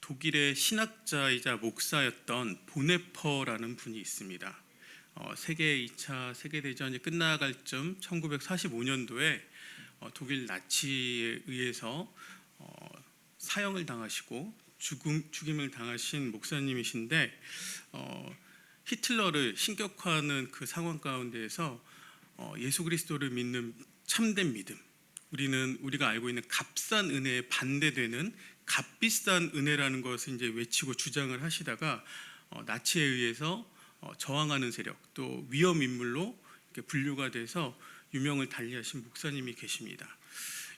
독일의 신학자이자 목사였던 보네퍼라는 분이 있습니다. 세계 2차 세계대전이 끝나갈 쯤 1945년도에 독일 나치에 의해서 사형을 당하시고 죽임을 당하신 목사님이신데, 히틀러를 신격화하는 그 상황 가운데에서 예수 그리스도를 믿는 참된 믿음, 우리가 알고 있는 값싼 은혜에 반대되는 값비싼 은혜라는 것을 이제 외치고 주장을 하시다가 나치에 의해서 저항하는 세력, 또 위험 인물로 분류가 돼서 유명을 달리하신 목사님이 계십니다.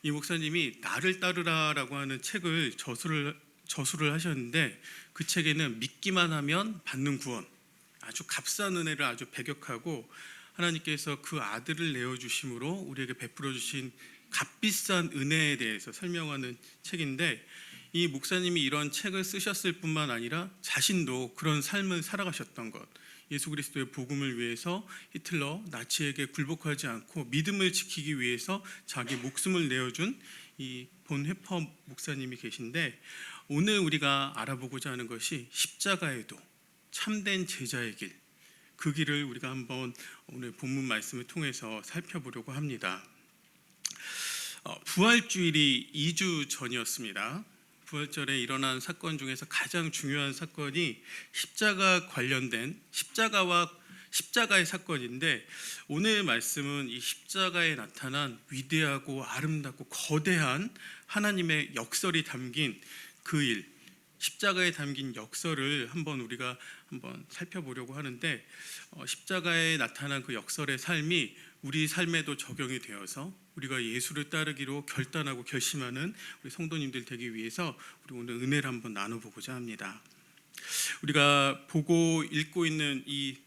이 목사님이 나를 따르라라고 하는 책을 저술을 하셨는데, 그 책에는 믿기만 하면 받는 구원, 아주 값싼 은혜를 아주 배격하고 하나님께서 그 아들을 내어주심으로 우리에게 베풀어 주신 값비싼 은혜에 대해서 설명하는 책인데, 이 목사님이 이런 책을 쓰셨을 뿐만 아니라 자신도 그런 삶을 살아가셨던 것, 예수 그리스도의 복음을 위해서 히틀러 나치에게 굴복하지 않고 믿음을 지키기 위해서 자기 목숨을 내어준 이 본헤퍼 목사님이 계신데, 오늘 우리가 알아보고자 하는 것이 십자가의 도, 참된 제자의 길, 그 길을 우리가 한번 오늘 본문 말씀을 통해서 살펴보려고 합니다. 부활주일이 2주 전이었습니다. 부활절에 일어난 사건 중에서 가장 중요한 사건이 십자가 관련된 십자가의 사건인데, 오늘 말씀은 이 십자가에 나타난 위대하고 아름답고 거대한 하나님의 역설이 담긴 그 일, 십자가에 담긴 역설을 우리가 한번 살펴보려고 하는데, 십자가에 나타난 그 역설의 삶이 우리 삶에도 적용이 되어서 우리가 예수를 따르기로 결단하고 결심하는 우리 성도님들 되기 위해서 우리 오늘 은혜를 한번 나눠보고자 합니다. 우리가 보고 읽고 있는 이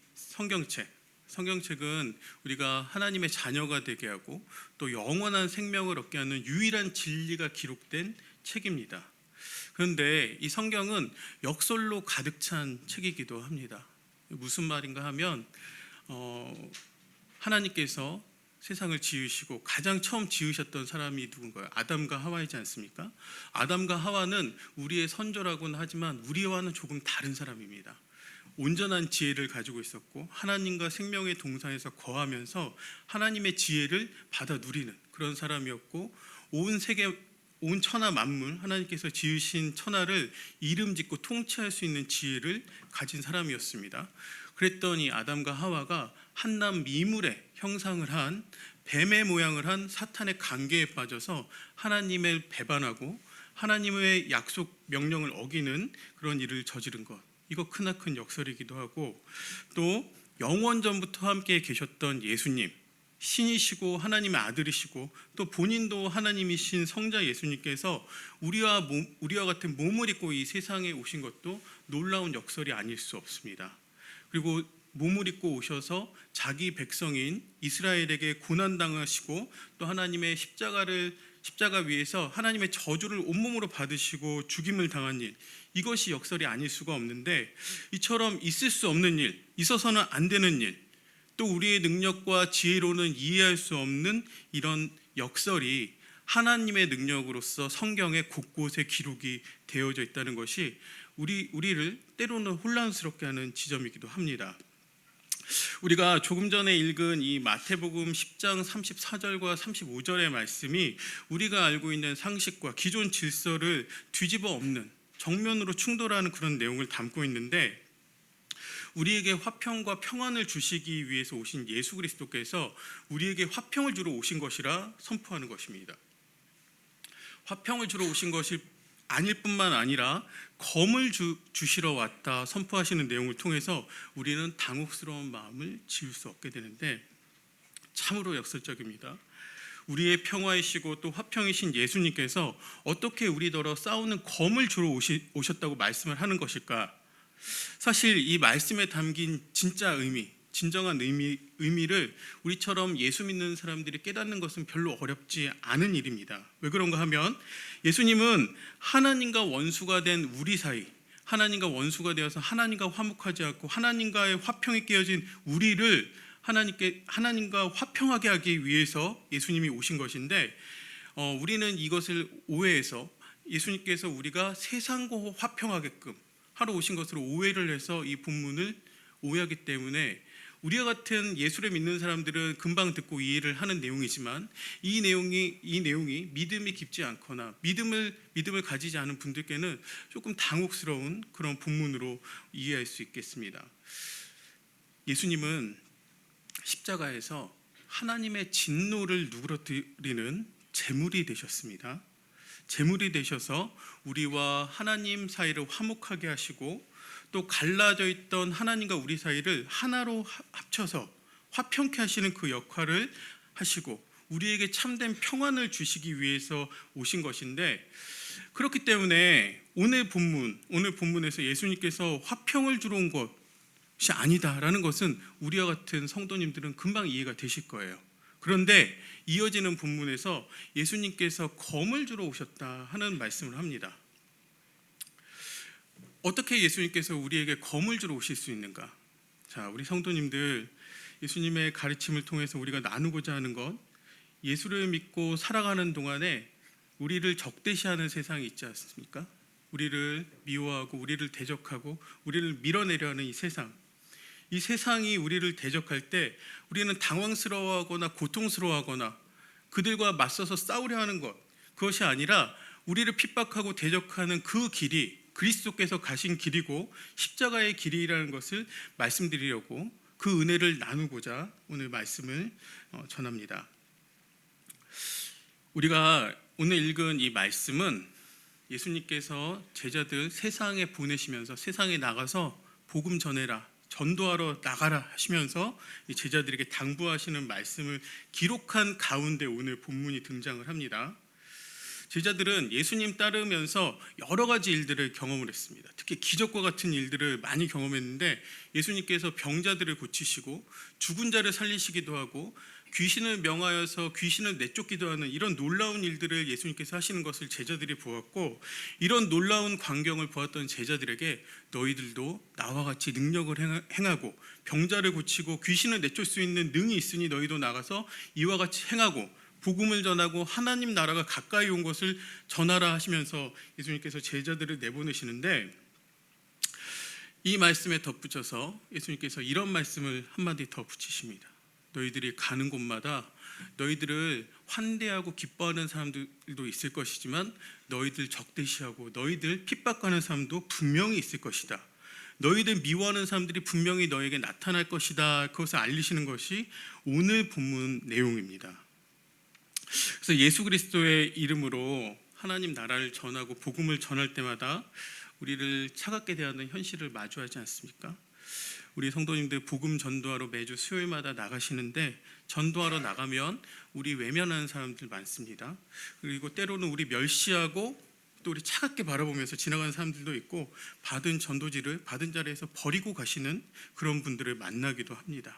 성경책은 우리가 하나님의 자녀가 되게 하고 또 영원한 생명을 얻게 하는 유일한 진리가 기록된 책입니다. 그런데 이 성경은 역설로 가득 찬 책이기도 합니다. 무슨 말인가 하면 하나님께서 세상을 지으시고 가장 처음 지으셨던 사람이 누군가요? 아담과 하와이지 않습니까? 아담과 하와는 우리의 선조라고는 하지만 우리와는 조금 다른 사람입니다. 온전한 지혜를 가지고 있었고 하나님과 생명의 동산에서 거하면서 하나님의 지혜를 받아 누리는 그런 사람이었고, 온 천하 만물, 하나님께서 지으신 천하를 이름짓고 통치할 수 있는 지혜를 가진 사람이었습니다. 그랬더니 아담과 하와가 한남 미물의 형상을 한 뱀의 모양을 한 사탄의 관계에 빠져서 하나님을 배반하고 하나님의 약속 명령을 어기는 그런 일을 저지른 것, 이거 크나큰 역설이기도 하고, 또 영원전부터 함께 계셨던 예수님, 신이시고 하나님의 아들이시고 또 본인도 하나님이신 성자 예수님께서 우리와 같은 몸을 입고 이 세상에 오신 것도 놀라운 역설이 아닐 수 없습니다. 그리고 몸을 입고 오셔서 자기 백성인 이스라엘에게 고난당하시고 또 하나님의 십자가 위에서 하나님의 저주를 온몸으로 받으시고 죽임을 당한 일, 이것이 역설이 아닐 수가 없는데, 이처럼 있을 수 없는 일, 있어서는 안 되는 일, 또 우리의 능력과 지혜로는 이해할 수 없는 이런 역설이 하나님의 능력으로서 성경에 곳곳에 기록이 되어져 있다는 것이 우리를 때로는 혼란스럽게 하는 지점이기도 합니다. 우리가 조금 전에 읽은 이 마태복음 10장 34절과 35절의 말씀이 우리가 알고 있는 상식과 기존 질서를 뒤집어 엎는, 정면으로 충돌하는 그런 내용을 담고 있는데, 우리에게 화평과 평안을 주시기 위해서 오신 예수 그리스도께서 우리에게 화평을 주러 오신 것이라 선포하는 것입니다. 화평을 주러 오신 것이 아닐 뿐만 아니라 검을 주시러 왔다 선포하시는 내용을 통해서 우리는 당혹스러운 마음을 지울 수 없게 되는데, 참으로 역설적입니다. 우리의 평화이시고 또 화평이신 예수님께서 어떻게 우리더러 싸우는 검을 주러 오셨다고 말씀을 하는 것일까? 사실 이 말씀에 담긴 진정한 의미를 우리처럼 예수 믿는 사람들이 깨닫는 것은 별로 어렵지 않은 일입니다. 왜 그런가 하면 예수님은 하나님과 원수가 된 우리 사이, 하나님과 원수가 되어서 하나님과 화목하지 않고 하나님과의 화평이 깨어진 우리를 하나님과 화평하게 하기 위해서 예수님이 오신 것인데, 우리는 이것을 오해해서 예수님께서 우리가 세상과 화평하게끔 하러 오신 것으로 오해를 해서 이 본문을 오해하기 때문에 우리와 같은 예수를 믿는 사람들은 금방 듣고 이해를 하는 내용이지만 이 내용이 믿음이 깊지 않거나 믿음을 가지지 않은 분들께는 조금 당혹스러운 그런 본문으로 이해할 수 있겠습니다. 예수님은 십자가에서 하나님의 진노를 누그러뜨리는 제물이 되셨습니다. 제물이 되셔서 우리와 하나님 사이를 화목하게 하시고 또 갈라져 있던 하나님과 우리 사이를 하나로 합쳐서 화평케 하시는 그 역할을 하시고 우리에게 참된 평안을 주시기 위해서 오신 것인데, 그렇기 때문에 오늘 본문에서 예수님께서 화평을 주러 온 것이 아니다라는 것은 우리와 같은 성도님들은 금방 이해가 되실 거예요. 그런데 이어지는 본문에서 예수님께서 검을 주러 오셨다 하는 말씀을 합니다. 어떻게 예수님께서 우리에게 검을 주러 오실 수 있는가? 자, 우리 성도님들, 예수님의 가르침을 통해서 우리가 나누고자 하는 것, 예수를 믿고 살아가는 동안에 우리를 적대시하는 세상이 있지 않습니까? 우리를 미워하고 우리를 대적하고 우리를 밀어내려 하는 이 세상이 우리를 대적할 때 우리는 당황스러워하거나 고통스러워하거나 그들과 맞서서 싸우려 하는 것, 그것이 아니라 우리를 핍박하고 대적하는 그 길이 그리스도께서 가신 길이고 십자가의 길이라는 것을 말씀드리려고 그 은혜를 나누고자 오늘 말씀을 전합니다. 우리가 오늘 읽은 이 말씀은 예수님께서 제자들 세상에 보내시면서 세상에 나가서 복음 전해라, 전도하러 나가라 하시면서 이 제자들에게 당부하시는 말씀을 기록한 가운데 오늘 본문이 등장을 합니다. 제자들은 예수님 따르면서 여러 가지 일들을 경험을 했습니다. 특히 기적과 같은 일들을 많이 경험했는데 예수님께서 병자들을 고치시고 죽은 자를 살리시기도 하고 귀신을 명하여서 귀신을 내쫓기도 하는 이런 놀라운 일들을 예수님께서 하시는 것을 제자들이 보았고, 이런 놀라운 광경을 보았던 제자들에게 너희들도 나와 같이 능력을 행하고 병자를 고치고 귀신을 내쫓을 수 있는 능이 있으니 너희도 나가서 이와 같이 행하고 복음을 전하고 하나님 나라가 가까이 온 것을 전하라 하시면서 예수님께서 제자들을 내보내시는데, 이 말씀에 덧붙여서 예수님께서 이런 말씀을 한마디 더 붙이십니다. 너희들이 가는 곳마다 너희들을 환대하고 기뻐하는 사람들도 있을 것이지만 너희들 적대시하고 너희들 핍박하는 사람도 분명히 있을 것이다. 너희들 미워하는 사람들이 분명히 너에게 나타날 것이다. 그것을 알리시는 것이 오늘 본문 내용입니다. 그래서 예수 그리스도의 이름으로 하나님 나라를 전하고 복음을 전할 때마다 우리를 차갑게 대하는 현실을 마주하지 않습니까? 우리 성도님들 복음 전도하러 매주 수요일마다 나가시는데 전도하러 나가면 우리 외면하는 사람들 많습니다. 그리고 때로는 우리 멸시하고 또 우리 차갑게 바라보면서 지나가는 사람들도 있고 받은 전도지를 받은 자리에서 버리고 가시는 그런 분들을 만나기도 합니다.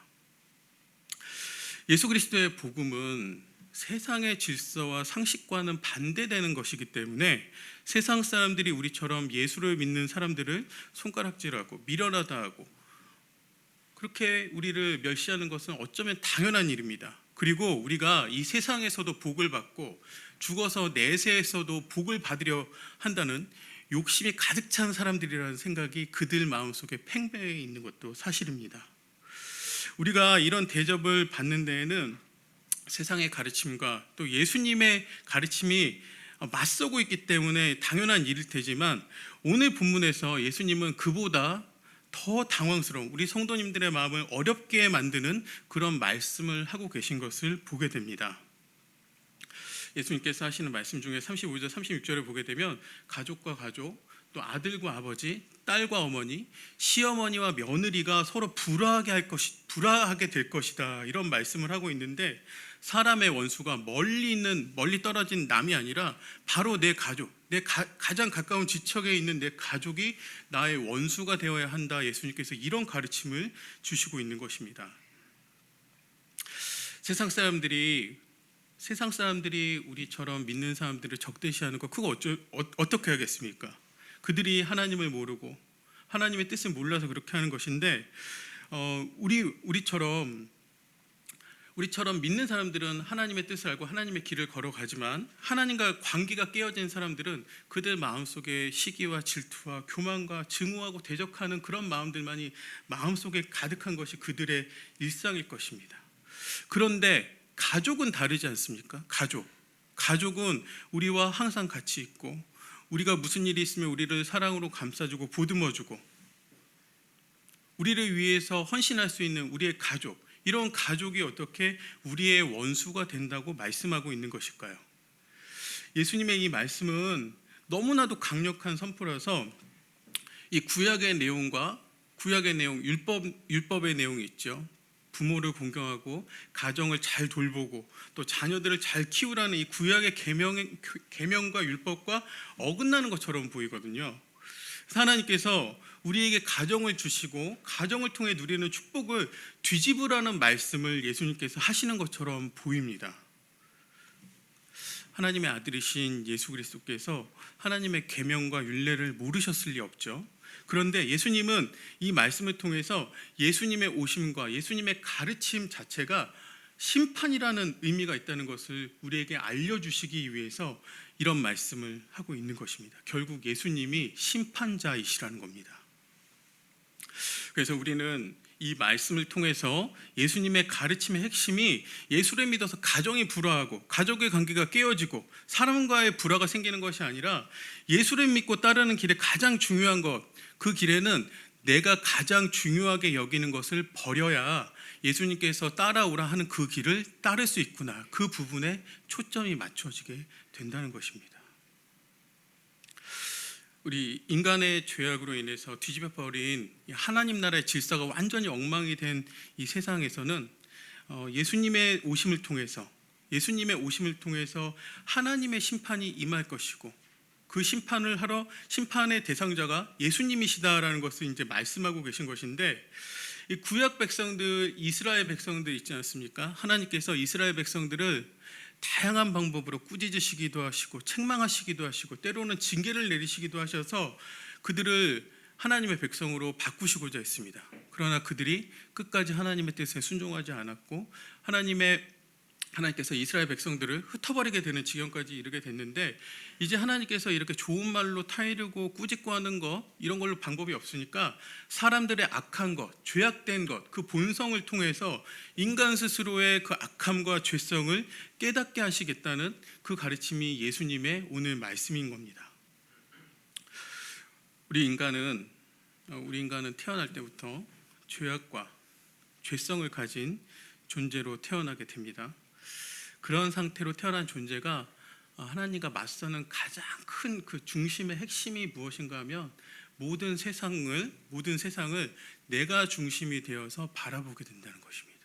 예수 그리스도의 복음은 세상의 질서와 상식과는 반대되는 것이기 때문에 세상 사람들이 우리처럼 예수를 믿는 사람들을 손가락질하고 미련하다 하고 그렇게 우리를 멸시하는 것은 어쩌면 당연한 일입니다. 그리고 우리가 이 세상에서도 복을 받고 죽어서 내세에서도 복을 받으려 한다는 욕심이 가득 찬 사람들이라는 생각이 그들 마음속에 팽배해 있는 것도 사실입니다. 우리가 이런 대접을 받는 데에는 세상의 가르침과 또 예수님의 가르침이 맞서고 있기 때문에 당연한 일일 테지만 오늘 본문에서 예수님은 그보다 더 당황스러운 우리 성도님들의 마음을 어렵게 만드는 그런 말씀을 하고 계신 것을 보게 됩니다. 예수님께서 하시는 말씀 중에 35절 36절을 보게 되면 가족과 가족, 또 아들과 아버지, 딸과 어머니, 시어머니와 며느리가 서로 불화하게 될 것이다, 이런 말씀을 하고 있는데, 사람의 원수가 멀리 떨어진 남이 아니라 바로 내 가족, 가장 가까운 지척에 있는 내 가족이 나의 원수가 되어야 한다. 예수님께서 이런 가르침을 주시고 있는 것입니다. 세상 사람들이 우리처럼 믿는 사람들을 적대시하는 것, 그거 어떻게 하겠습니까? 그들이 하나님을 모르고 하나님의 뜻을 몰라서 그렇게 하는 것인데, 우리처럼 우리처럼 믿는 사람들은 하나님의 뜻을 알고 하나님의 길을 걸어가지만 하나님과 관계가 깨어진 사람들은 그들 마음속에 시기와 질투와 교만과 증오하고 대적하는 그런 마음들만이 마음속에 가득한 것이 그들의 일상일 것입니다. 그런데 가족은 다르지 않습니까? 가족은 우리와 항상 같이 있고 우리가 무슨 일이 있으면 우리를 사랑으로 감싸주고 보듬어주고 우리를 위해서 헌신할 수 있는 우리의 가족, 이런 가족이 어떻게 우리의 원수가 된다고 말씀하고 있는 것일까요? 예수님의 이 말씀은 너무나도 강력한 선포라서 이 구약의 내용, 율법의 내용이 있죠. 부모를 공경하고 가정을 잘 돌보고 또 자녀들을 잘 키우라는 이 구약의 계명과 율법과 어긋나는 것처럼 보이거든요. 하나님께서 우리에게 가정을 주시고 가정을 통해 누리는 축복을 뒤집으라는 말씀을 예수님께서 하시는 것처럼 보입니다. 하나님의 아들이신 예수 그리스도께서 하나님의 계명과 율례를 모르셨을 리 없죠. 그런데 예수님은 이 말씀을 통해서 예수님의 오심과 예수님의 가르침 자체가 심판이라는 의미가 있다는 것을 우리에게 알려주시기 위해서 이런 말씀을 하고 있는 것입니다. 결국 예수님이 심판자이시라는 겁니다. 그래서 우리는 이 말씀을 통해서 예수님의 가르침의 핵심이 예수를 믿어서 가정이 불화하고 가족의 관계가 깨어지고 사람과의 불화가 생기는 것이 아니라 예수를 믿고 따르는 길에 가장 중요한 것, 그 길에는 내가 가장 중요하게 여기는 것을 버려야 예수님께서 따라오라 하는 그 길을 따를 수 있구나, 그 부분에 초점이 맞춰지게 된다는 것입니다. 우리 인간의 죄악으로 인해서 뒤집어 버린 하나님 나라의 질서가 완전히 엉망이 된 이 세상에서는 예수님의 오심을 통해서 하나님의 심판이 임할 것이고 그 심판을 하러 심판의 대상자가 예수님이시다라는 것을 이제 말씀하고 계신 것인데, 이 구약 백성들, 이스라엘 백성들 있지 않습니까? 하나님께서 이스라엘 백성들을 다양한 방법으로 꾸짖으시기도 하시고 책망하시기도 하시고 때로는 징계를 내리시기도 하셔서 그들을 하나님의 백성으로 바꾸시고자 했습니다. 그러나 그들이 끝까지 하나님의 뜻에 순종하지 않았고 하나님께서 이스라엘 백성들을 흩어버리게 되는 지경까지 이르게 됐는데, 이제 하나님께서 이렇게 좋은 말로 타이르고 꾸짖고 하는 것, 이런 걸로 방법이 없으니까 사람들의 악한 것, 죄악된 것, 그 본성을 통해서 인간 스스로의 그 악함과 죄성을 깨닫게 하시겠다는 그 가르침이 예수님의 오늘 말씀인 겁니다. 우리 인간은 태어날 때부터 죄악과 죄성을 가진 존재로 태어나게 됩니다. 그런 상태로 태어난 존재가 하나님과 맞서는 가장 큰 그 중심의 핵심이 무엇인가 하면 모든 세상을 내가 중심이 되어서 바라보게 된다는 것입니다.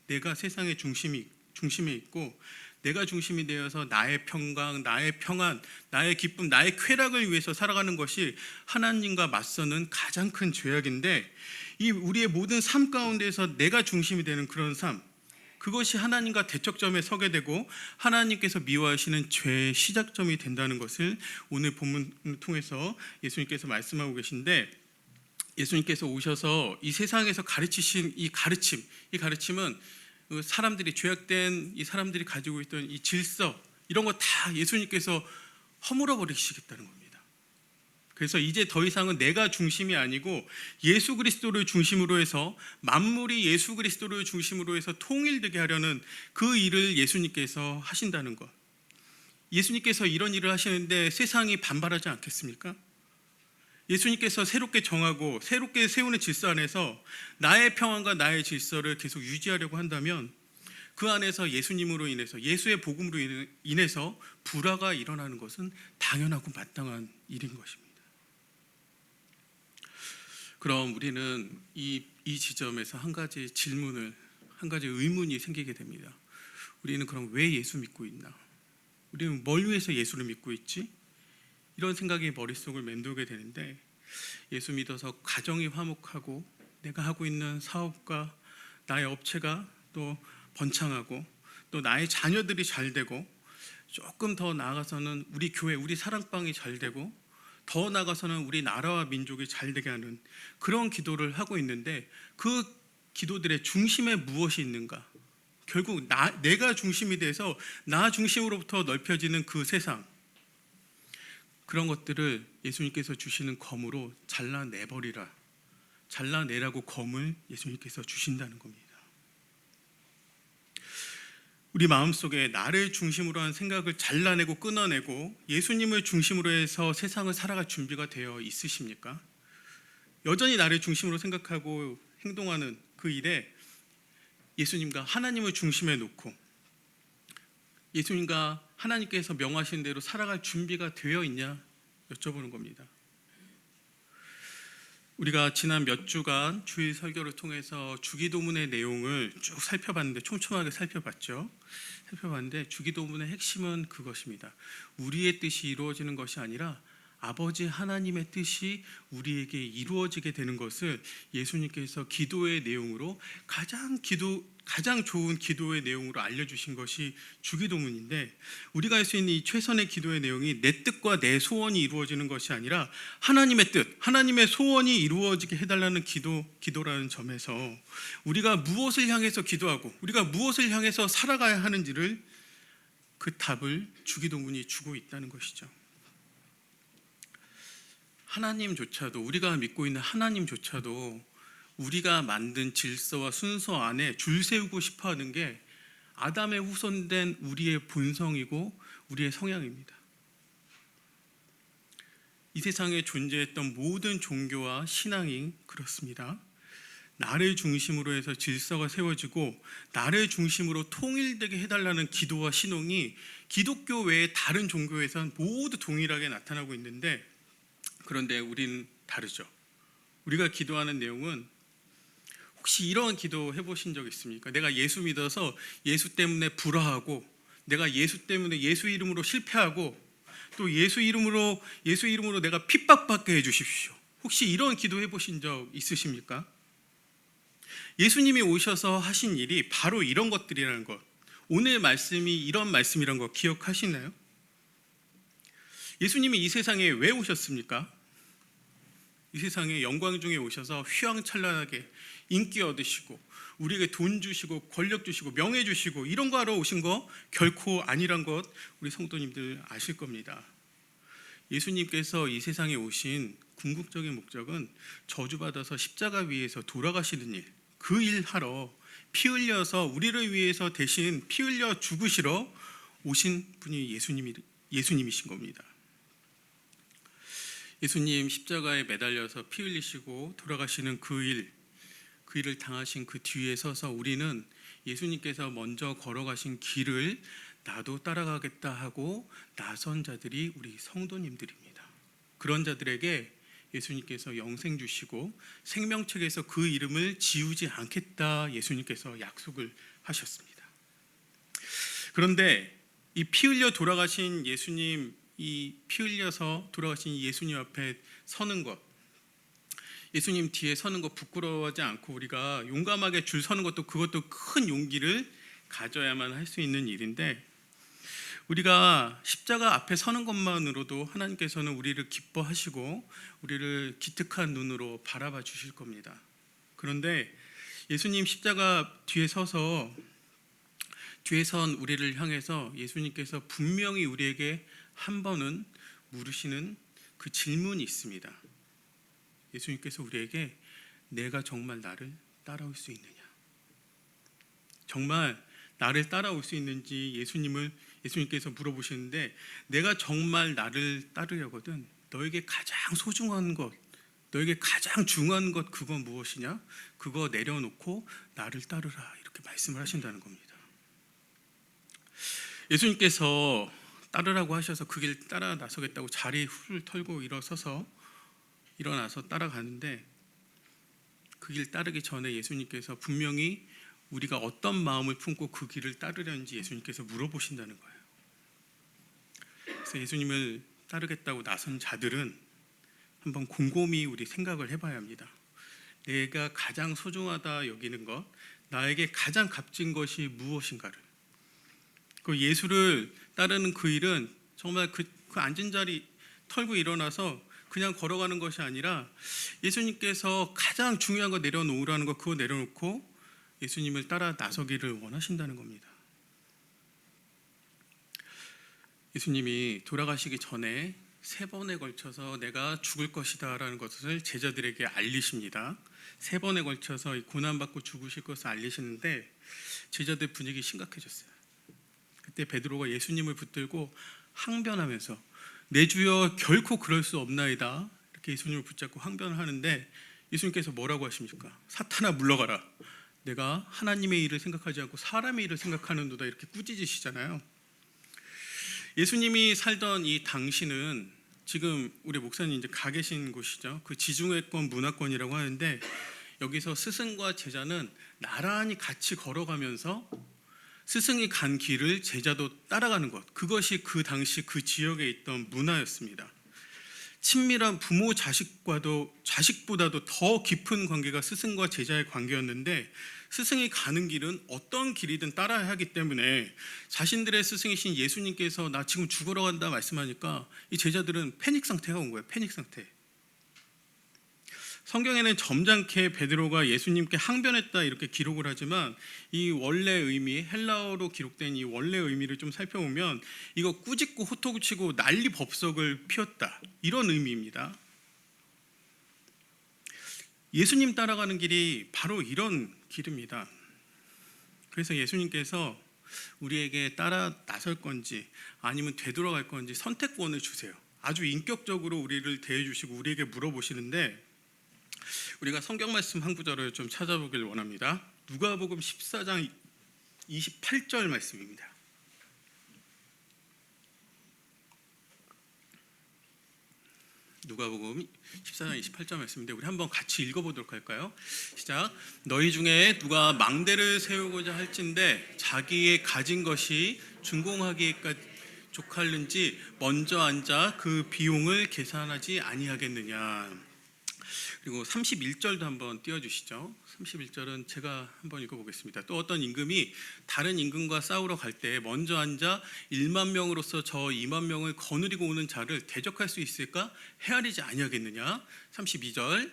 내가 세상의 중심에 있고 내가 중심이 되어서 나의 평강, 나의 평안, 나의 기쁨, 나의 쾌락을 위해서 살아가는 것이 하나님과 맞서는 가장 큰 죄악인데, 이 우리의 모든 삶 가운데서 내가 중심이 되는 그런 삶, 그것이 하나님과 대척점에 서게 되고 하나님께서 미워하시는 죄의 시작점이 된다는 것을 오늘 본문을 통해서 예수님께서 말씀하고 계신데, 예수님께서 오셔서 이 세상에서 가르치신 이 가르침은 사람들이, 죄악된 이 사람들이 가지고 있던 이 질서, 이런 거 다 예수님께서 허물어 버리시겠다는 겁니다. 그래서 이제 더 이상은 내가 중심이 아니고 예수 그리스도를 중심으로 해서, 만물이 예수 그리스도를 중심으로 해서 통일되게 하려는 그 일을 예수님께서 하신다는 것. 예수님께서 이런 일을 하시는데 세상이 반발하지 않겠습니까? 예수님께서 새롭게 정하고 새롭게 세우는 질서 안에서 나의 평안과 나의 질서를 계속 유지하려고 한다면 그 안에서 예수님으로 인해서, 예수의 복음으로 인해서 불화가 일어나는 것은 당연하고 마땅한 일인 것입니다. 그럼 우리는 이 지점에서 한 가지 의문이 생기게 됩니다. 우리는 그럼 왜 예수 믿고 있나? 우리는 뭘 위해서 예수를 믿고 있지? 이런 생각이 머릿속을 맴돌게 되는데, 예수 믿어서 가정이 화목하고 내가 하고 있는 사업과 나의 업체가 또 번창하고 또 나의 자녀들이 잘 되고, 조금 더 나아가서는 우리 교회, 우리 사랑방이 잘 되고, 더 나아가서는 우리 나라와 민족이 잘 되게 하는 그런 기도를 하고 있는데, 그 기도들의 중심에 무엇이 있는가? 결국 내가 중심이 돼서 나 중심으로부터 넓혀지는 그 세상, 그런 것들을 예수님께서 주시는 검으로 잘라내버리라, 잘라내라고 검을 예수님께서 주신다는 겁니다. 우리 마음속에 나를 중심으로 한 생각을 잘라내고 끊어내고 예수님을 중심으로 해서 세상을 살아갈 준비가 되어 있으십니까? 여전히 나를 중심으로 생각하고 행동하는 그 일에 예수님과 하나님을 중심에 놓고 예수님과 하나님께서 명하신 대로 살아갈 준비가 되어 있냐 여쭤보는 겁니다. 우리가 지난 몇 주간 주일 설교를 통해서 주기도문의 내용을 쭉 살펴봤는데, 촘촘하게 살펴봤는데 주기도문의 핵심은 그것입니다. 우리의 뜻이 이루어지는 것이 아니라 아버지 하나님의 뜻이 우리에게 이루어지게 되는 것을 예수님께서 기도의 내용으로 가장 좋은 기도의 내용으로 알려주신 것이 주기도문인데, 우리가 할 수 있는 이 최선의 기도의 내용이 내 뜻과 내 소원이 이루어지는 것이 아니라 하나님의 뜻, 하나님의 소원이 이루어지게 해달라는 기도라는 점에서 우리가 무엇을 향해서 기도하고 우리가 무엇을 향해서 살아가야 하는지를, 그 답을 주기도문이 주고 있다는 것이죠. 하나님조차도, 우리가 믿고 있는 하나님조차도 우리가 만든 질서와 순서 안에 줄 세우고 싶어하는 게 아담의 후손된 우리의 본성이고 우리의 성향입니다. 이 세상에 존재했던 모든 종교와 신앙이 그렇습니다. 나를 중심으로 해서 질서가 세워지고 나를 중심으로 통일되게 해달라는 기도와 신앙이 기독교 외의 다른 종교에서는 모두 동일하게 나타나고 있는데, 그런데 우리는 다르죠. 우리가 기도하는 내용은, 혹시 이런 기도 해보신 적 있습니까? 내가 예수 믿어서 예수 때문에 불화하고, 내가 예수 때문에 예수 이름으로 실패하고, 또 예수 이름으로 내가 핍박받게 해주십시오. 혹시 이런 기도 해보신 적 있으십니까? 예수님이 오셔서 하신 일이 바로 이런 것들이라는 것, 오늘 말씀이 이런 말씀이라는 거 기억하시나요? 예수님이 이 세상에 왜 오셨습니까? 이 세상에 영광 중에 오셔서 휘황찬란하게 인기 얻으시고 우리에게 돈 주시고 권력 주시고 명예 주시고 이런 거 하러 오신 거 결코 아니란 것 우리 성도님들 아실 겁니다. 예수님께서 이 세상에 오신 궁극적인 목적은 저주받아서 십자가 위에서 돌아가시는 일, 그 일 하러 피 흘려서 우리를 위해서 대신 피 흘려 죽으시러 오신 분이 예수님이신 겁니다. 예수님 십자가에 매달려서 피 흘리시고 돌아가시는 그 일을 당하신 그 뒤에 서서 우리는 예수님께서 먼저 걸어가신 길을 나도 따라가겠다 하고 나선 자들이 우리 성도님들입니다. 그런 자들에게 예수님께서 영생 주시고 생명책에서 그 이름을 지우지 않겠다 예수님께서 약속을 하셨습니다. 그런데 이 피 흘려 돌아가신 예수님, 이 피 흘려서 돌아가신 예수님 앞에 서는 것, 예수님 뒤에 서는 것 부끄러워하지 않고 우리가 용감하게 줄 서는 것도, 그것도 큰 용기를 가져야만 할 수 있는 일인데, 우리가 십자가 앞에 서는 것만으로도 하나님께서는 우리를 기뻐하시고 우리를 기특한 눈으로 바라봐 주실 겁니다. 그런데 예수님 십자가 뒤에 서서 뒤에 선 우리를 향해서 예수님께서 분명히 우리에게 한 번은 물으시는 그 질문이 있습니다. 예수님께서 우리에게 내가 정말 나를 따라올 수 있느냐, 정말 나를 따라올 수 있는지 예수님께서 물어보시는데, 내가 정말 나를 따르려거든 너에게 가장 소중한 것, 너에게 가장 중요한 것, 그건 무엇이냐? 그거 내려놓고 나를 따르라, 이렇게 말씀을 하신다는 겁니다. 예수님께서 따르라고 하셔서 그 길 따라 나서겠다고 자리 훌 털고 일어나서 따라가는데, 그 길 따르기 전에 예수님께서 분명히 우리가 어떤 마음을 품고 그 길을 따르려는지 예수님께서 물어보신다는 거예요. 그래서 예수님을 따르겠다고 나선 자들은 한번 곰곰이 우리 생각을 해봐야 합니다. 내가 가장 소중하다 여기는 것, 나에게 가장 값진 것이 무엇인가를. 그 예수를 따르는 그 일은 정말 그 앉은 자리 털고 일어나서 그냥 걸어가는 것이 아니라 예수님께서 가장 중요한 거 내려놓으라는 거, 그거 내려놓고 예수님을 따라 나서기를 원하신다는 겁니다. 예수님이 돌아가시기 전에 3번에 걸쳐서 내가 죽을 것이다 라는 것을 제자들에게 알리십니다. 3번에 걸쳐서 고난받고 죽으실 것을 알리시는데 제자들 분위기 심각해졌어요. 그때 베드로가 예수님을 붙들고 항변하면서 내 주여 결코 그럴 수 없나이다 이렇게 예수님을 붙잡고 항변을 하는데 예수님께서 뭐라고 하십니까? 사탄아 물러가라. 내가 하나님의 일을 생각하지 않고 사람의 일을 생각하는도다 이렇게 꾸짖으시잖아요. 예수님이 살던 이 당시는 지금 우리 목사님 이제 가 계신 곳이죠. 그 지중해권 문화권이라고 하는데 여기서 스승과 제자는 나란히 같이 걸어가면서 스승이 간 길을 제자도 따라가는 것, 그것이 그 당시 그 지역에 있던 문화였습니다. 친밀한 부모 자식보다도 더 깊은 관계가 스승과 제자의 관계였는데 스승이 가는 길은 어떤 길이든 따라야 하기 때문에 자신들의 스승이신 예수님께서 나 지금 죽으러 간다 말씀하니까 이 제자들은 패닉 상태가 온 거예요. 패닉 상태. 성경에는 점잖게 베드로가 예수님께 항변했다 이렇게 기록을 하지만 이 원래 의미, 헬라어로 기록된 이 원래 의미를 좀 살펴보면 이거 꾸짖고 호통치고 난리 법석을 피웠다 이런 의미입니다. 예수님 따라가는 길이 바로 이런 길입니다. 그래서 예수님께서 우리에게 따라 나설 건지 아니면 되돌아갈 건지 선택권을 주세요. 아주 인격적으로 우리를 대해주시고 우리에게 물어보시는데 우리가 성경 말씀 한 구절을 좀 찾아보길 원합니다. 누가복음 14장 28절 말씀입니다. 누가복음 14장 28절 말씀인데 우리 한번 같이 읽어보도록 할까요? 시작. 너희 중에 누가 망대를 세우고자 할진대 자기의 가진 것이 준공하기까지 족할는지 먼저 앉아 그 비용을 계산하지 아니하겠느냐. 그리고 31절도 한번 띄워주시죠. 31절은 제가 한번 읽어보겠습니다. 또 어떤 임금이 다른 임금과 싸우러 갈 때 먼저 앉아 1만 명으로서 저 2만 명을 거느리고 오는 자를 대적할 수 있을까? 헤아리지 아니하겠느냐. 32절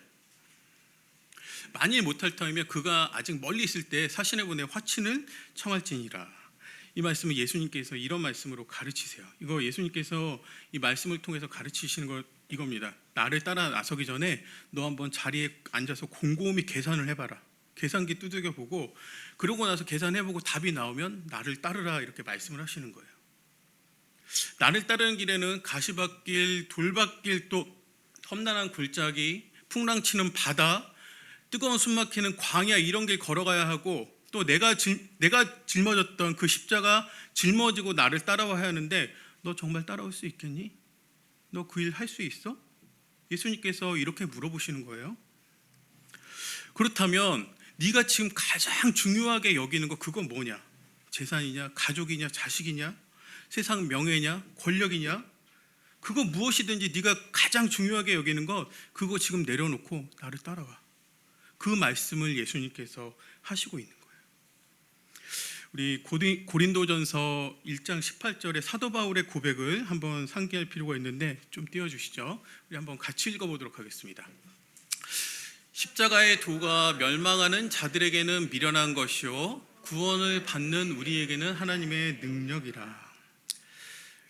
만일 못할 터이면 그가 아직 멀리 있을 때 사신에 보내 화친을 청할지니라. 이 말씀은 예수님께서 이런 말씀으로 가르치세요. 이거 예수님께서 이 말씀을 통해서 가르치시는 것 이겁니다. 나를 따라 나서기 전에 너 한번 자리에 앉아서 곰곰이 계산을 해봐라. 계산기 두들겨 보고 그러고 나서 계산해보고 답이 나오면 나를 따르라 이렇게 말씀을 하시는 거예요. 나를 따르는 길에는 가시밭길, 돌밭길, 또 험난한 골짜기, 풍랑치는 바다, 뜨거운 숨막히는 광야 이런 길 걸어가야 하고 또 내가 짊어졌던 그 십자가 짊어지고 나를 따라와야 하는데 너 정말 따라올 수 있겠니? 너 그 일 할 수 있어? 예수님께서 이렇게 물어보시는 거예요. 그렇다면 네가 지금 가장 중요하게 여기는 거 그건 뭐냐? 재산이냐? 가족이냐? 자식이냐? 세상 명예냐? 권력이냐? 그거 무엇이든지 네가 가장 중요하게 여기는 것 그거 지금 내려놓고 나를 따라와. 그 말씀을 예수님께서 하시고 있는 거예요. 우리 고린도전서 1장 18절의 사도 바울의 고백을 한번 상기할 필요가 있는데 좀 띄워주시죠. 우리 한번 같이 읽어보도록 하겠습니다. 십자가의 도가 멸망하는 자들에게는 미련한 것이요 구원을 받는 우리에게는 하나님의 능력이라.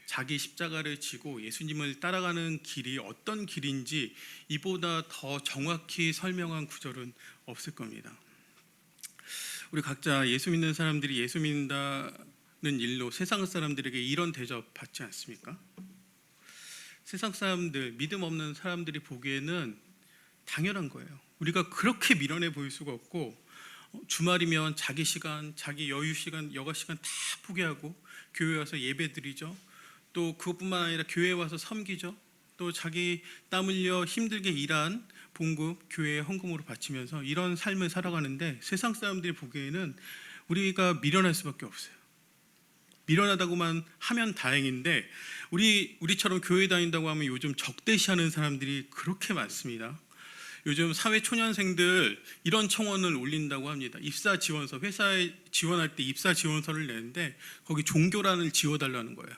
자기 십자가를 지고 예수님을 따라가는 길이 어떤 길인지 이보다 더 정확히 설명한 구절은 없을 겁니다. 우리 각자 예수 믿는 사람들이 예수 믿는다는 일로 세상 사람들에게 이런 대접 받지 않습니까? 세상 사람들, 믿음 없는 사람들이 보기에는 당연한 거예요. 우리가 그렇게 미련해 보일 수가 없고 주말이면 자기 시간, 자기 여유 시간, 여가 시간 다 포기하고 교회 와서 예배 드리죠. 또 그것뿐만 아니라 교회 와서 섬기죠. 또 자기 땀 흘려 힘들게 일한 봉급 교회에 헌금으로 바치면서 이런 삶을 살아가는데 세상 사람들이 보기에는 우리가 미련할 수밖에 없어요. 미련하다고만 하면 다행인데 우리처럼 교회 다닌다고 하면 요즘 적대시하는 사람들이 그렇게 많습니다. 요즘 사회 초년생들 이런 청원을 올린다고 합니다. 입사 지원서, 회사에 지원할 때 입사 지원서를 내는데 거기 종교란을 지워달라는 거예요.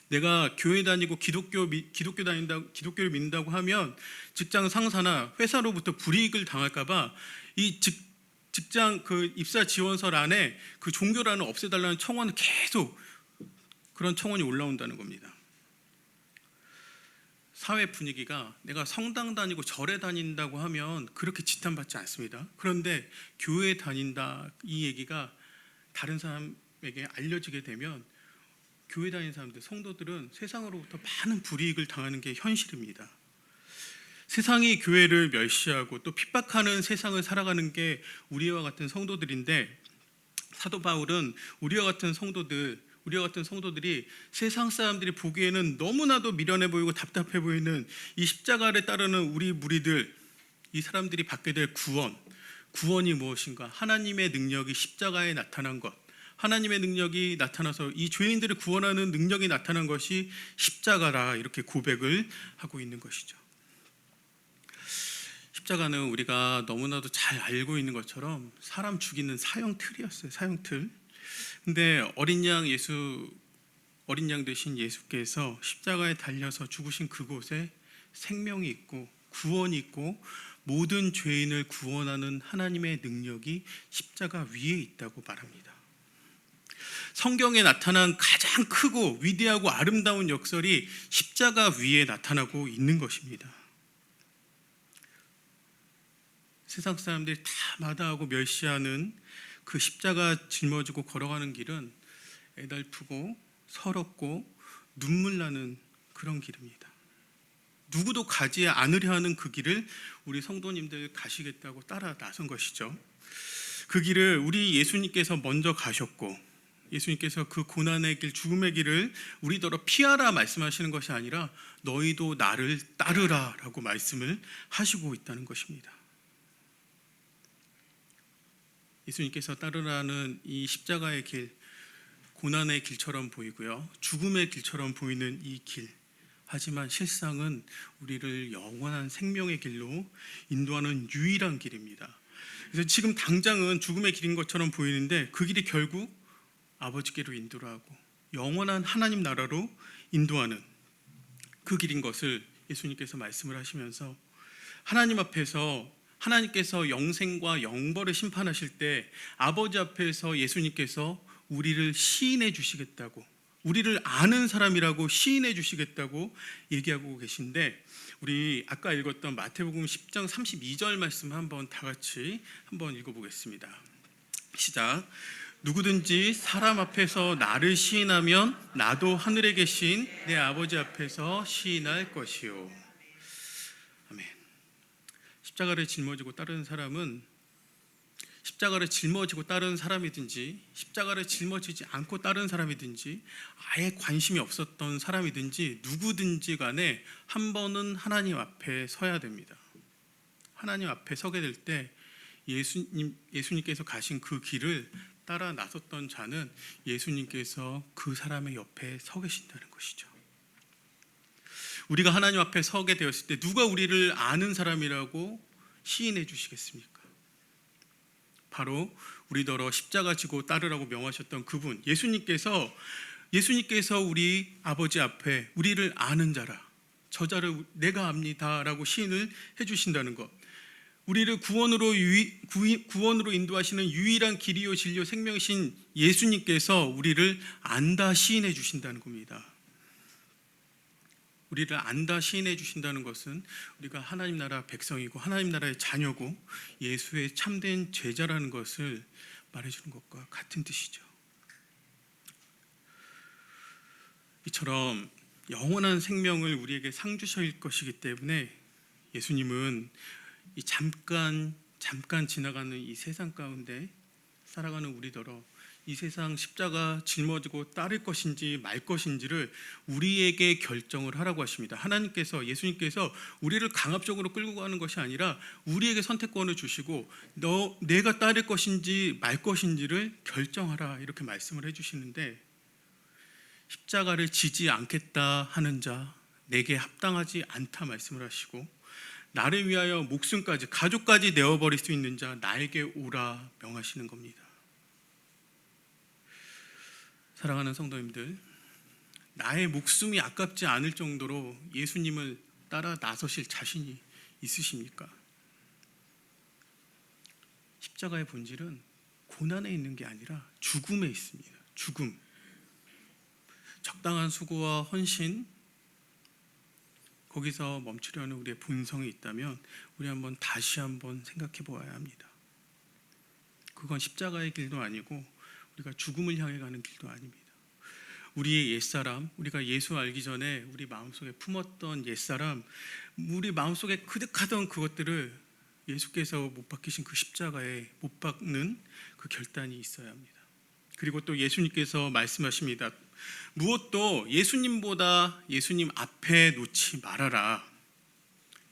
내가 교회 다니고 기독교를 믿는다고 하면 직장 상사나 회사로부터 불이익을 당할까봐 이 직장 그 입사 지원서 안에 그 종교란을 없애달라는 청원은 계속 그런 청원이 올라온다는 겁니다. 사회 분위기가 내가 성당 다니고 절에 다닌다고 하면 그렇게 지탄받지 않습니다. 그런데 교회 다닌다 이 얘기가 다른 사람에게 알려지게 되면 교회 다니는 사람들, 성도들은 세상으로부터 많은 불이익을 당하는 게 현실입니다. 세상이 교회를 멸시하고 또 핍박하는 세상을 살아가는 게 우리와 같은 성도들인데, 사도 바울은 우리와 같은 성도들이 세상 사람들이 보기에는 너무나도 미련해 보이고 답답해 보이는 이 십자가를 따르는 우리 무리들, 이 사람들이 받게 될 구원이 무엇인가? 하나님의 능력이 십자가에 나타난 것, 하나님의 능력이 나타나서 이 죄인들을 구원하는 능력이 나타난 것이 십자가라, 이렇게 고백을 하고 있는 것이죠. 십자가는 우리가 너무나도 잘 알고 있는 것처럼 사람 죽이는 사형틀이었어요. 사형틀. 근데 어린 양 되신 예수께서 십자가에 달려서 죽으신 그곳에 생명이 있고 구원이 있고 모든 죄인을 구원하는 하나님의 능력이 십자가 위에 있다고 말합니다. 성경에 나타난 가장 크고 위대하고 아름다운 역설이 십자가 위에 나타나고 있는 것입니다. 세상 사람들이 다 마다하고 멸시하는 그 십자가 짊어지고 걸어가는 길은 애달프고 서럽고 눈물 나는 그런 길입니다. 누구도 가지 않으려 하는 그 길을 우리 성도님들 가시겠다고 따라 나선 것이죠. 그 길을 우리 예수님께서 먼저 가셨고, 예수님께서 그 고난의 길, 죽음의 길을 우리더러 피하라 말씀하시는 것이 아니라 너희도 나를 따르라 라고 말씀을 하시고 있다는 것입니다. 예수님께서 따르라는 이 십자가의 길, 고난의 길처럼 보이고요, 죽음의 길처럼 보이는 이 길, 하지만 실상은 우리를 영원한 생명의 길로 인도하는 유일한 길입니다. 그래서 지금 당장은 죽음의 길인 것처럼 보이는데 그 길이 결국 아버지께로 인도를 하고 영원한 하나님 나라로 인도하는 그 길인 것을 예수님께서 말씀을 하시면서, 하나님 앞에서 하나님께서 영생과 영벌을 심판하실 때 아버지 앞에서 예수님께서 우리를 시인해 주시겠다고, 우리를 아는 사람이라고 시인해 주시겠다고 얘기하고 계신데, 우리 아까 읽었던 마태복음 10장 32절 말씀 한번 다 같이 한번 읽어보겠습니다. 시작. 누구든지 사람 앞에서 나를 시인하면 나도 하늘에 계신 내 아버지 앞에서 시인할 것이요. 아멘. 십자가를 짊어지고 따르는 사람은, 십자가를 짊어지고 따르는 사람이든지 십자가를 짊어지지 않고 따르는 사람이든지 아예 관심이 없었던 사람이든지 누구든지 간에 한 번은 하나님 앞에 서야 됩니다. 하나님 앞에 서게 될 때 예수님께서 가신 그 길을 따라 나섰던 자는 예수님께서 그 사람의 옆에 서 계신다는 것이죠. 우리가 하나님 앞에 서게 되었을 때 누가 우리를 아는 사람이라고 시인해 주시겠습니까? 바로 우리더러 십자가 지고 따르라고 명하셨던 그분, 예수님께서 우리 아버지 앞에 우리를 아는 자라, 저자를 내가 압니다 라고 시인을 해주신다는 것, 우리를 구원으로 인도하시는 유일한 길이요 진리요 생명이신 예수님께서 우리를 안다 시인해 주신다는 겁니다. 우리를 안다 시인해 주신다는 것은 우리가 하나님 나라 백성이고 하나님 나라의 자녀고 예수의 참된 제자라는 것을 말해주는 것과 같은 뜻이죠. 이처럼 영원한 생명을 우리에게 상 주실 것이기 때문에 예수님은 이 잠깐 지나가는 이 세상 가운데 살아가는 우리더러 이 세상 십자가 짊어지고 따를 것인지 말 것인지를 우리에게 결정을 하라고 하십니다. 예수님께서 우리를 강압적으로 끌고 가는 것이 아니라 우리에게 선택권을 주시고 내가 따를 것인지 말 것인지를 결정하라, 이렇게 말씀을 해주시는데, 십자가를 지지 않겠다 하는 자 내게 합당하지 않다 말씀을 하시고, 나를 위하여 목숨까지 가족까지 내어버릴 수 있는 자 나에게 오라 명하시는 겁니다. 사랑하는 성도님들, 나의 목숨이 아깝지 않을 정도로 예수님을 따라 나서실 자신이 있으십니까? 십자가의 본질은 고난에 있는 게 아니라 죽음에 있습니다. 죽음. 적당한 수고와 헌신, 거기서 멈추려는 우리의 본성이 있다면 우리 다시 한번 생각해 보아야 합니다. 그건 십자가의 길도 아니고 우리가 죽음을 향해 가는 길도 아닙니다. 우리의 옛사람, 우리가 예수 알기 전에 우리 마음속에 품었던 옛사람, 우리 마음속에 그득하던 그것들을 예수께서 못 박히신 그 십자가에 못 박는 그 결단이 있어야 합니다. 그리고 또 예수님께서 말씀하십니다. 무엇도 예수님보다 예수님 앞에 놓지 말아라.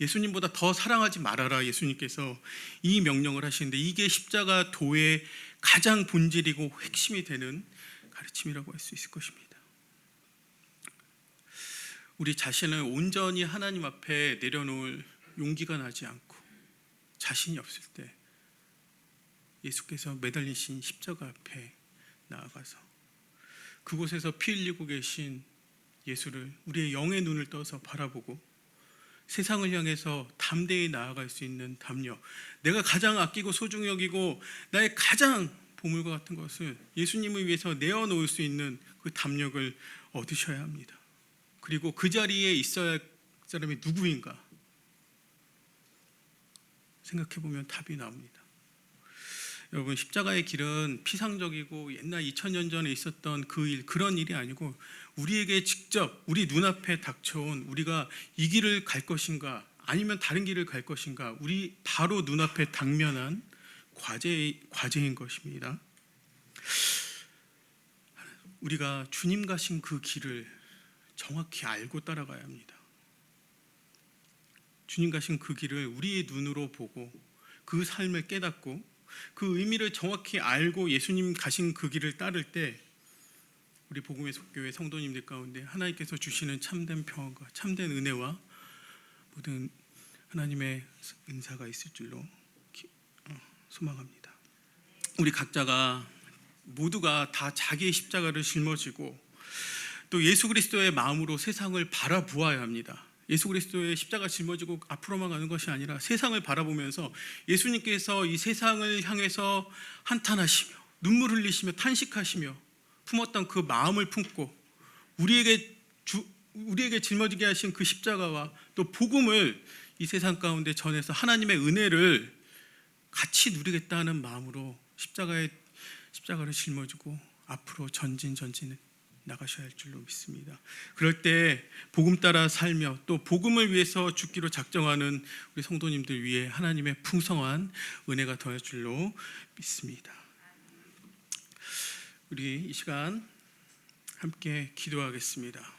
예수님보다 더 사랑하지 말아라. 예수님께서 이 명령을 하시는데 이게 십자가 도의 가장 본질이고 핵심이 되는 가르침이라고 할 수 있을 것입니다. 우리 자신을 온전히 하나님 앞에 내려놓을 용기가 나지 않고 자신이 없을 때 예수께서 매달리신 십자가 앞에 나아가서 그곳에서 피 흘리고 계신 예수를 우리의 영의 눈을 떠서 바라보고 세상을 향해서 담대히 나아갈 수 있는 담력, 내가 가장 아끼고 소중히 여기고 나의 가장 보물과 같은 것을 예수님을 위해서 내어놓을 수 있는 그 담력을 얻으셔야 합니다. 그리고 그 자리에 있어야 할 사람이 누구인가 생각해보면 답이 나옵니다. 여러분, 십자가의 길은 피상적이고 옛날 2000년 전에 있었던 그 일, 그런 일이 아니고 우리에게 직접 우리 눈앞에 닥쳐온, 우리가 이 길을 갈 것인가 아니면 다른 길을 갈 것인가, 우리 바로 눈앞에 당면한 과제인 것입니다. 우리가 주님 가신 그 길을 정확히 알고 따라가야 합니다. 주님 가신 그 길을 우리의 눈으로 보고 그 삶을 깨닫고 그 의미를 정확히 알고 예수님 가신 그 길을 따를 때 우리 복음의 속교회 성도님들 가운데 하나님께서 주시는 참된 평안과 참된 은혜와 모든 하나님의 은사가 있을 줄로 소망합니다. 우리 각자가 모두가 다 자기의 십자가를 짊어지고 또 예수 그리스도의 마음으로 세상을 바라보아야 합니다. 예수 그리스도의 십자가 짊어지고 앞으로만 가는 것이 아니라 세상을 바라보면서 예수님께서 이 세상을 향해서 한탄하시며 눈물 흘리시며 탄식하시며 품었던 그 마음을 품고 우리에게 짊어지게 하신 그 십자가와 또 복음을 이 세상 가운데 전해서 하나님의 은혜를 같이 누리겠다는 마음으로 십자가를 짊어지고 앞으로 전진 나가셔야 할 줄로 믿습니다. 그럴 때 복음 따라 살며 또 복음을 위해서 죽기로 작정하는 우리 성도님들 위해 하나님의 풍성한 은혜가 더할 줄로 믿습니다. 우리 이 시간 함께 기도하겠습니다.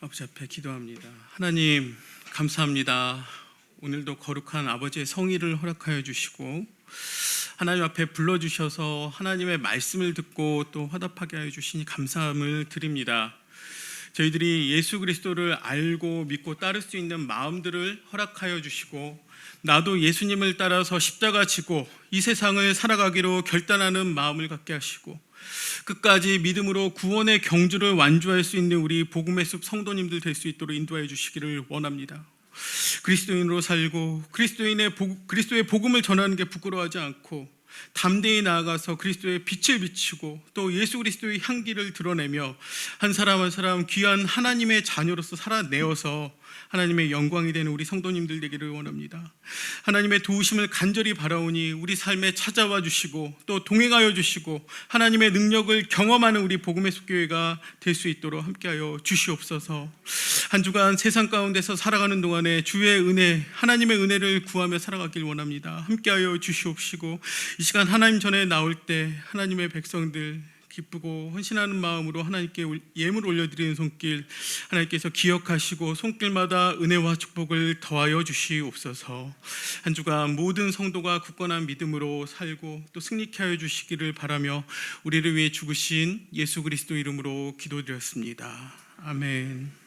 아버지 앞에 기도합니다. 하나님 감사합니다. 오늘도 거룩한 아버지의 성의를 허락하여 주시고 하나님 앞에 불러주셔서 하나님의 말씀을 듣고 또 화답하게 하여 주시니 감사함을 드립니다. 저희들이 예수 그리스도를 알고 믿고 따를 수 있는 마음들을 허락하여 주시고 나도 예수님을 따라서 십자가 지고 이 세상을 살아가기로 결단하는 마음을 갖게 하시고 끝까지 믿음으로 구원의 경주를 완주할 수 있는 우리 복음의 숲 성도님들 될 수 있도록 인도하여 주시기를 원합니다. 그리스도인으로 살고 그리스도의 복음을 전하는 게 부끄러워하지 않고 담대히 나아가서 그리스도의 빛을 비추고 또 예수 그리스도의 향기를 드러내며 한 사람 한 사람 귀한 하나님의 자녀로서 살아내어서 하나님의 영광이 되는 우리 성도님들 되기를 원합니다. 하나님의 도우심을 간절히 바라오니 우리 삶에 찾아와 주시고 또 동행하여 주시고 하나님의 능력을 경험하는 우리 복음의 숲교회가 될 수 있도록 함께하여 주시옵소서. 한 주간 세상 가운데서 살아가는 동안에 주의 은혜, 하나님의 은혜를 구하며 살아가길 원합니다. 함께하여 주시옵시고 이 시간 하나님 전에 나올 때 하나님의 백성들 기쁘고 헌신하는 마음으로 하나님께 예물 올려드리는 손길 하나님께서 기억하시고 손길마다 은혜와 축복을 더하여 주시옵소서. 한 주간 모든 성도가 굳건한 믿음으로 살고 또 승리케 하여 주시기를 바라며 우리를 위해 죽으신 예수 그리스도 이름으로 기도드렸습니다. 아멘.